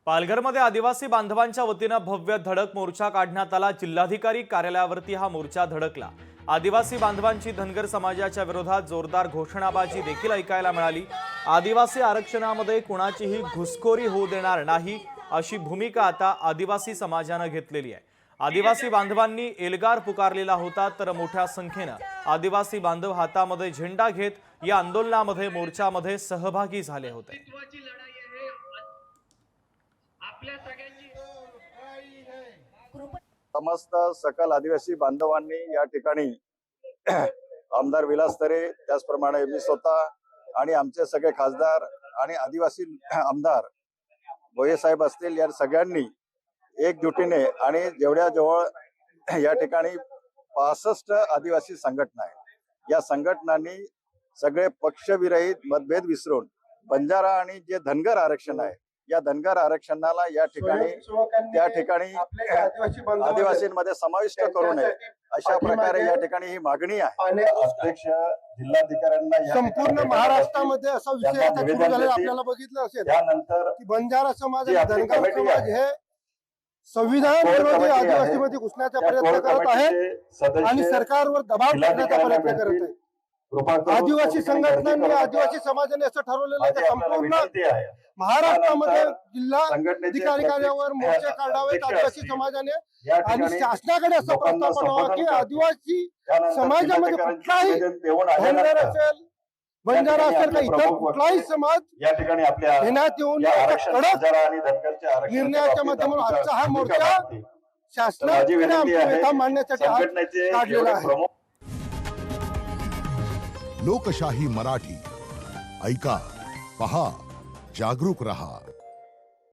पालघरमध्ये आदिवासी बांधवांच्या वतीने भव्य धडक मोर्चा काढण्यात आला। जिल्हाधिकारी कार्यालयावरती हा मोर्चा धडकला। आदिवासी बांधवांची धनगर समाजाच्या विरोधात जोरदार घोषणाबाजी देखील ऐकायला मिळाली। आदिवासी आरक्षणामध्ये कुणाचीही घुसखोरी होऊ देणार नाही अशी भूमिका आता आदिवासी समाजाने घेतलेली आहे। आदिवासी बांधवांनी एल्गार पुकारलेला होता, तर मोठ्या संख्येने आदिवासी बांधव हातामध्ये झेंडा घेत या आंदोलनामध्ये मोर्चामध्ये सहभागी झाले होते। समस्त सकल आदिवासी बांधवांनी या ठिकाणी आमदार विलास तरे, त्याचप्रमाणे मी स्वतः आणि आमचे सगळे खासदार आणि आदिवासी आमदार भोये साहेब असतील, या सगळ्यांनी एकजुटीने आणि जेवढ्या जवळ या ठिकाणी 65 आदिवासी संघटना आहे, या संघटनांनी सगळे पक्षविरहित मतभेद विसरून बंजारा आणि जे धनगर आरक्षण आहे, या धनगर आरक्षणाला या ठिकाणी त्या ठिकाणी आदिवासींमध्ये समाविष्ट करू नये अशा प्रकारे या ठिकाणी ही मागणी आहे। अध्यक्ष जिल्हाधिकाऱ्यांना संपूर्ण महाराष्ट्रामध्ये असा विषय आता सुरू झालेला आपल्याला बघितलं असेल। त्यानंतर की बंजारा समाज आणि धनगर समाज हे संविधान विरोधी आदिवासीमध्ये घुसण्याचा प्रयत्न करत आहेत आणि सरकारवर दबाव टाकण्याचा प्रयत्न करत आहेत। आदिवासी संघटनांनी, आदिवासी समाजाने असं ठरवलेलं आहे की संपूर्ण महाराष्ट्रामध्ये जिल्हाधिकारी कार्यालयावर मोर्चे काढावेत आदिवासी समाजाने आणि शासनाकडे असं प्रस्ताव पाठवावा की आदिवासी समाजामध्ये कुठलाही धनगर असेल, बंजारा असेल का इतर कुठलाही समाज या ठिकाणी आपल्या घेण्यात येऊन कडक निर्णयाच्या माध्यमातून आजचा हा मोर्चा शासनाने आमची मांडण्यासाठी काढलेला आहे। लोकशाही मराठी ऐका, पहा, जागरूक रहा।